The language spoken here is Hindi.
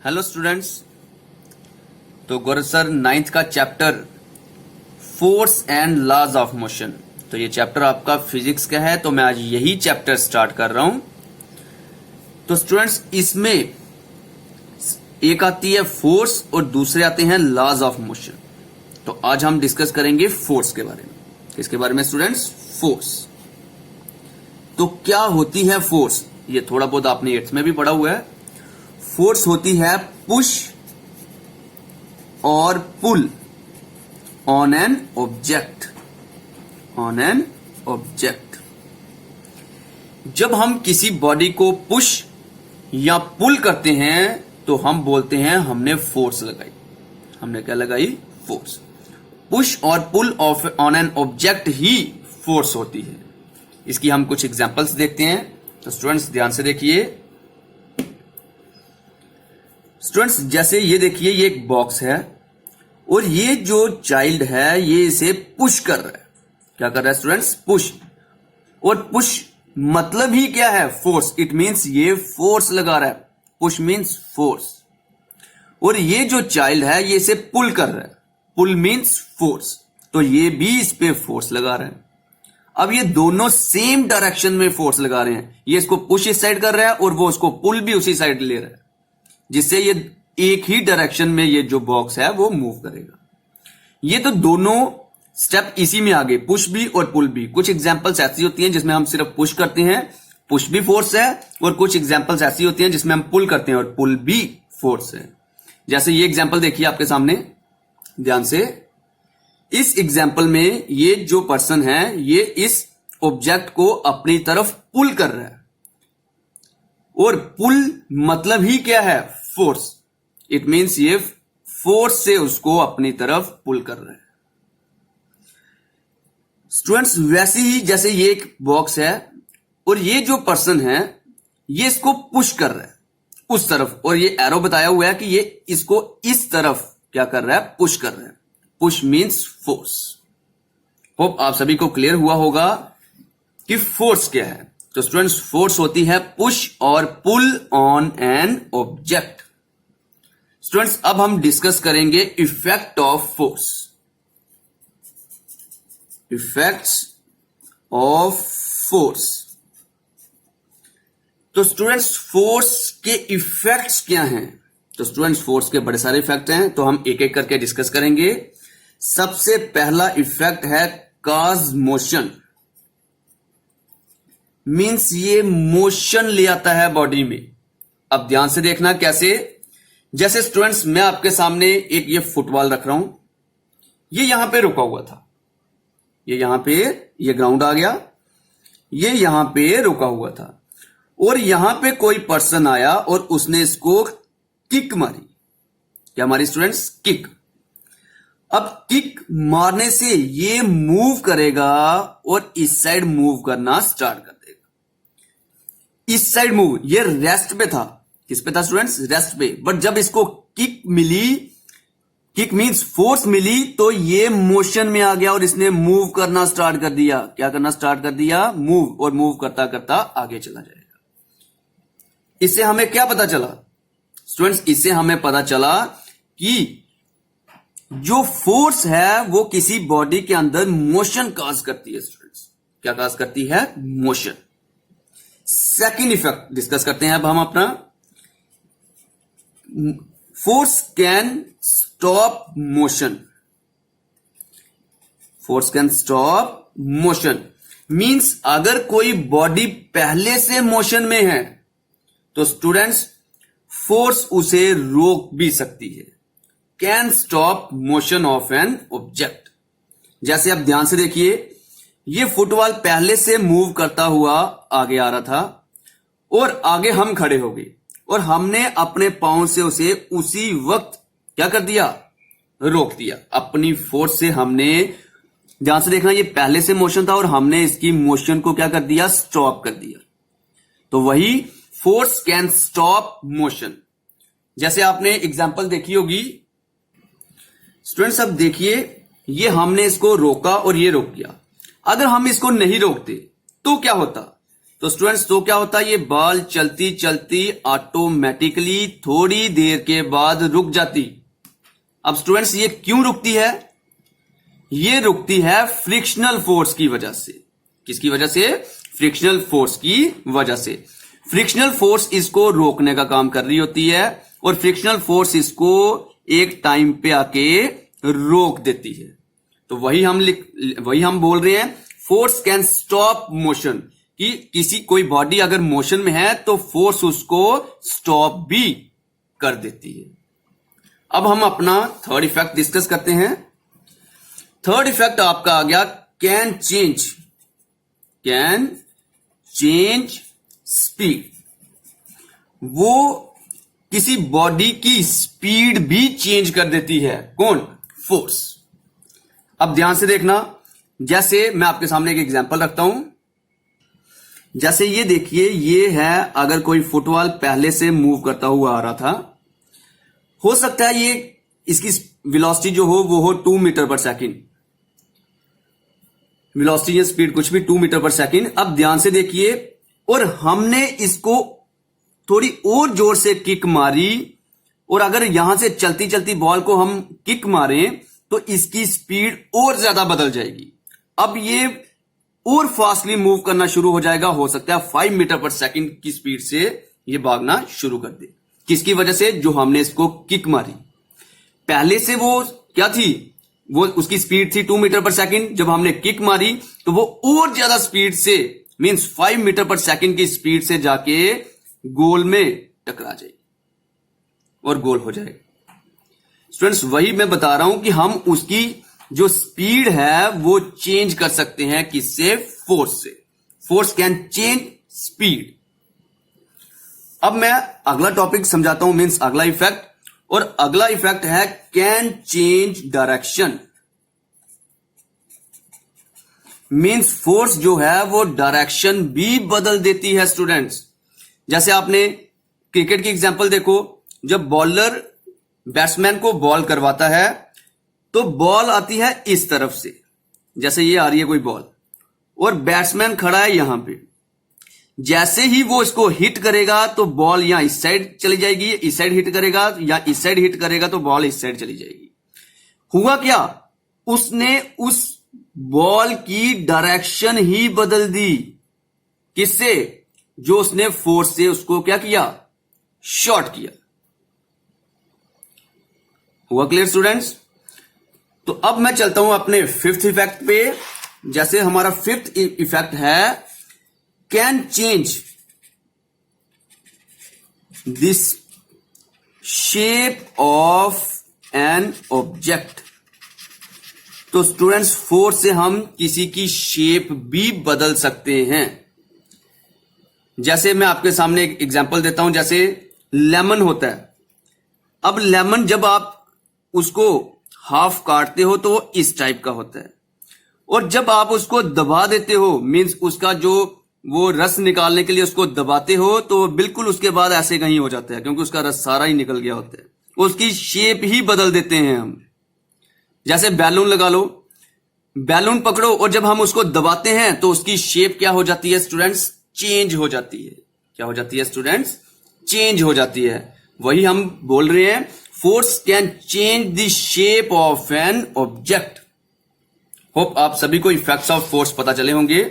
Hello students. तो गौरव सर 9th का chapter force and laws of motion, तो ये चैप्टर आपका फिजिक्स का है, तो मैं आज यही चैप्टर स्टार्ट कर रहा हूं। तो स्टूडेंट्स इसमें एक आती है फोर्स और दूसरे आते हैं लॉज ऑफ मोशन। तो आज हम डिस्कस करेंगे फोर्स के बारे में। इसके बारे में स्टूडेंट्स फोर्स, तो क्या होती है फोर्स, ये थोड़ा बहुत आपने 8th में भी पढ़ा हुआ है। फोर्स होती है पुश और पुल ऑन एन ऑब्जेक्ट, जब हम किसी बॉडी को पुश या पुल करते हैं तो हम बोलते हैं हमने फोर्स लगाई। हमने क्या लगाई? फोर्स। पुश और पुल ऑन एन ऑब्जेक्ट ही फोर्स होती है। इसकी हम कुछ एग्जांपल्स देखते हैं। तो स्टूडेंट्स ध्यान से देखिए। स्टूडेंट्स जैसे ये देखिए, ये एक बॉक्स है और ये जो चाइल्ड है ये इसे पुश कर रहा है। क्या कर रहा है स्टूडेंट्स? पुश। और पुश मतलब ही क्या है? फोर्स। इट मींस ये फोर्स लगा रहा है। Push means force. और ये जो चाइल्ड है ये इसे पुल कर रहा है। पुल मींस फोर्स, तो ये भी इस पे फोर्स लगा रहा है। अब ये दोनों सेम डायरेक्शन में फोर्स लगा रहे हैं। ये इसको पुश इस साइड कर रहा है और वो उसको पुल भी उसी साइड ले रहा है, जिससे ये एक ही डायरेक्शन में ये जो बॉक्स है वो मूव करेगा। ये तो दोनों स्टेप इसी में आ गए, पुश भी और पुल भी। कुछ एग्जांपल्स ऐसी होती हैं जिसमें हम सिर्फ पुश करते हैं, पुश भी फोर्स है, और कुछ एग्जांपल्स ऐसी होती हैं जिसमें हम पुल करते हैं और पुल भी फोर्स है। जैसे ये एग्जांपल देखिए आपके सामने ध्यान से। इस एग्जांपल में ये जो पर्सन है ये इस ऑब्जेक्ट को अपनी तरफ पुल कर रहा है, और पुल मतलब ही क्या है? फोर्स। इट मींस ये फोर्स से उसको अपनी तरफ पुल कर रहा है। स्टूडेंट्स वैसे ही जैसे ये एक बॉक्स है और ये जो पर्सन है ये इसको पुश कर रहा है उस तरफ, और ये एरो बताया हुआ है कि ये इसको इस तरफ क्या कर रहा है? पुश कर रहा है। Push means force. होप आप सभी को क्लियर हुआ होगा कि फोर्स क्या है। तो स्टूडेंट्स फोर्स होती है पुश और pull on an object. Students अब हम डिस्कस करेंगे effect of force. Effects of force. तो स्टूडेंट्स फोर्स के इफेक्ट्स क्या हैं? तो स्टूडेंट्स फोर्स के बड़े सारे इफेक्ट हैं, तो हम एक एक करके डिस्कस करेंगे। सबसे पहला इफेक्ट है कॉज मोशन। मींस ये मोशन ले आता है बॉडी में। अब ध्यान से देखना कैसे। जैसे स्टूडेंट्स मैं आपके सामने एक ये फुटबॉल रख रहा हूं, ये यहां पे रुका हुआ था, ये यहां पे, ये ग्राउंड आ गया, ये यहां पे रुका हुआ था, और यहां पे कोई पर्सन आया और उसने इसको किक मारी। क्या मारी स्टूडेंट्स? किक। अब किक मारने से ये मूव करेगा और इस साइड मूव करना स्टार्ट कर देगा। इस साइड मूव, ये रेस्ट पे था। किस पे था स्टूडेंट्स? रेस्ट पे। बट जब इसको किक मिली, किक मींस फोर्स मिली, तो ये मोशन में आ गया और इसने मूव करना स्टार्ट कर दिया। क्या करना स्टार्ट कर दिया? मूव। और मूव करता करता आगे चला जाएगा। इससे हमें क्या पता चला स्टूडेंट्स? इससे हमें पता चला कि जो फोर्स है वो किसी बॉडी के अंदर मोशन कॉज करती है। स्टूडेंट्स क्या कॉज करती है? मोशन। सेकंड इफेक्ट डिस्कस करते हैं अब हम अपना। Force can stop motion. Force can stop motion means अगर कोई बॉडी पहले से मोशन में है तो स्टूडेंट्स फोर्स उसे रोक भी सकती है। Can stop motion of an object. जैसे आप ध्यान से देखिए, ये फुटबॉल पहले से मूव करता हुआ आगे आ रहा था और आगे हम खड़े हो गए और हमने अपने पांव से उसे उसी वक्त क्या कर दिया? रोक दिया। अपनी फोर्स से हमने, ध्यान से देखना, ये पहले से मोशन था और हमने इसकी मोशन को क्या कर दिया? स्टॉप कर दिया। तो वही फोर्स कैन स्टॉप मोशन। जैसे आपने एग्जांपल देखी होगी स्टूडेंट्स। अब देखिए, ये हमने इसको रोका और ये रोक दिया। अगर हम इसको नहीं रोकते तो क्या होता? तो स्टूडेंट्स तो क्या होता है, ये बॉल चलती चलती ऑटोमेटिकली थोड़ी देर के बाद रुक जाती। अब स्टूडेंट्स ये क्यों रुकती है? ये रुकती है फ्रिक्शनल फोर्स की वजह से। किसकी वजह से? फ्रिक्शनल फोर्स की वजह से। फ्रिक्शनल फोर्स इसको रोकने का काम कर रही होती है और फ्रिक्शनल फोर्स इसको एक टाइम पे आके रोक देती है। तो वही हम बोल रहे हैं फोर्स कैन स्टॉप मोशन, कि किसी कोई बॉडी अगर मोशन में है तो फोर्स उसको स्टॉप भी कर देती है। अब हम अपना थर्ड इफेक्ट डिस्कस करते हैं। थर्ड इफेक्ट आपका आ गया कैन चेंज स्पीड। वो किसी बॉडी की स्पीड भी चेंज कर देती है। कौन? फोर्स। अब ध्यान से देखना, जैसे मैं आपके सामने एक एग्जांपल रखता हूं। जैसे ये देखिए, ये है अगर कोई फुटबॉल पहले से मूव करता हुआ आ रहा था, हो सकता है ये इसकी वेलोसिटी जो हो वो हो 2 मीटर पर सेकंड। वेलोसिटी या स्पीड कुछ भी 2 मीटर पर सेकंड। अब ध्यान से देखिए, और हमने इसको थोड़ी और जोर से किक मारी, और अगर यहां से चलती चलती बॉल को हम किक मारें तो इसकी स्पीड और ज्यादा बदल जाएगी। अब ये और फास्टली मूव करना शुरू हो जाएगा। हो सकता है 5 मीटर पर सेकंड की स्पीड से ये भागना शुरू कर दे। किसकी वजह से? जो हमने इसको किक मारी। पहले से वो क्या थी, वो उसकी स्पीड थी 2 मीटर पर सेकंड। जब हमने किक मारी तो वो और ज्यादा स्पीड से, मींस 5 मीटर पर सेकंड की स्पीड से जाके गोल में टकरा जाएगी और गोल हो जाएगा। स्टूडेंट्स वही मैं बता रहा हूं कि हम उसकी जो स्पीड है वो चेंज कर सकते हैं। किससे? फोर्स से। Force can change speed. अब मैं अगला टॉपिक समझाता हूं, मींस अगला इफेक्ट। और अगला इफेक्ट है can change direction. Means force जो है वो डायरेक्शन भी बदल देती है स्टूडेंट्स। जैसे आपने क्रिकेट की एग्जांपल देखो, जब बॉलर बैट्समैन को बॉल करवाता है तो बॉल आती है इस तरफ से, जैसे ये आ रही है कोई बॉल, और बैट्समैन खड़ा है यहां पे। जैसे ही वो इसको हिट करेगा तो बॉल यहां इस साइड चली जाएगी, इस साइड हिट करेगा या इस साइड हिट करेगा तो बॉल इस साइड चली जाएगी। हुआ क्या? उसने उस बॉल की डायरेक्शन ही बदल दी। किससे? जो उसने फोर्स से उसको क्या किया? शॉट किया। हुआ क्लियर स्टूडेंट्स? तो अब मैं चलता हूं अपने फिफ्थ इफेक्ट पे। जैसे हमारा फिफ्थ इफेक्ट है can change this shape of an object. तो स्टूडेंट्स फोर्स से हम किसी की शेप भी बदल सकते हैं। जैसे मैं आपके सामने एक एग्जांपल देता हूं, जैसे लेमन होता है। अब लेमन जब आप उसको हाफ काटते हो तो वो इस टाइप का होता है, और जब आप उसको दबा देते हो, मींस उसका जो वो रस निकालने के लिए उसको दबाते हो, तो बिल्कुल उसके बाद ऐसे कहीं हो जाता है, क्योंकि उसका रस सारा ही निकल गया होता है। उसकी शेप ही बदल देते हैं हम। जैसे बैलून लगा लो, बैलून पकड़ो और जब हम उसको दबाते हैं तो उसकी शेप क्या हो जाती है स्टूडेंट्स? चेंज हो जाती है। क्या हो जाती है स्टूडेंट्स? चेंज हो जाती है। वही हम बोल रहे हैं force can change the shape of an object. Hope आप सभी को इफेक्ट्स ऑफ फोर्स पता चले होंगे।